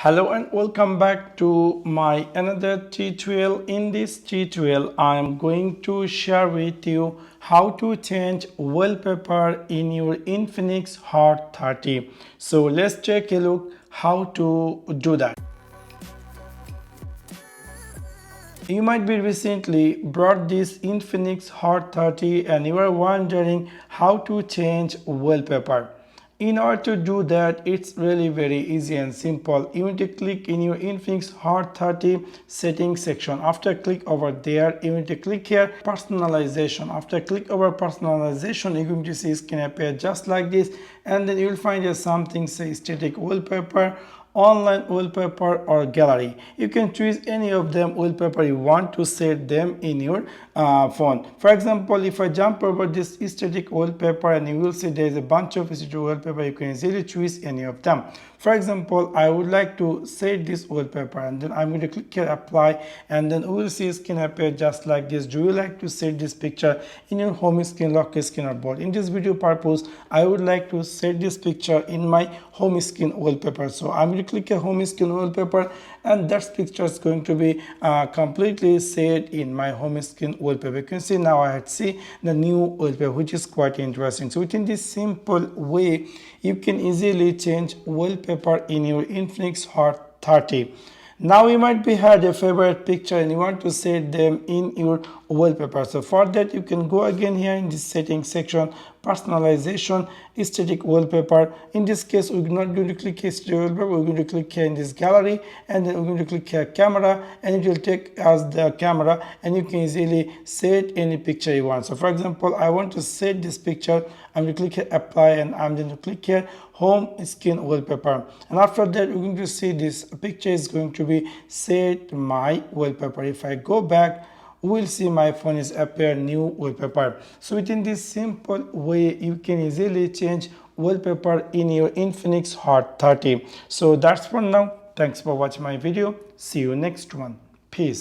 Hello and welcome back to my another tutorial. In this tutorial I am going to share with you how to change wallpaper in your Infinix Hot 30. So let's take a look how to do that. You might be recently bought this Infinix Hot 30 and you are wondering how to change wallpaper. In order to do that, it's really very easy and simple. You need to click in your Infinix Hot 30 settings section. After click over there, you need to click here personalization. After click over personalization, you're going to see screen appear just like this, and then you will find here something say static wallpaper, online wallpaper or gallery. You can choose any of them wallpaper you want to set them in your phone. For example, if I jump over this static wallpaper, and you will see there is a bunch of static wallpaper, you can easily choose any of them. For example, I would like to set this wallpaper, and then I'm going to click here apply, and then we will see skin appear just like this. Do you like to set this picture in your home screen, lock screen or board? In this video purpose, I would like to set this picture in my home screen wallpaper. So I'm going to click a home screen wallpaper, and that picture is going to be completely set in my home screen wallpaper. You can see now I had see the new wallpaper, which is quite interesting. So within this simple way, you can easily change wallpaper in your Infinix Hot 30. Now you might be had a favorite picture and you want to set them in your wallpaper. So for that, you can go again here in this settings section, personalization, static wallpaper. In this case, we're not going to click here static wallpaper, we're going to click here in this gallery, and then we're going to click here camera, and it will take us the camera, and you can easily set any picture you want. So for example, I want to set this picture. I'm going to click here apply, and I'm going to click here home screen wallpaper, and after that we're going to see this picture is going to be set my wallpaper. If I go back, we'll see my phone is appear new wallpaper. So within this simple way, you can easily change wallpaper in your Infinix Hot 30. So that's for now. Thanks for watching my video. See you next one. Peace.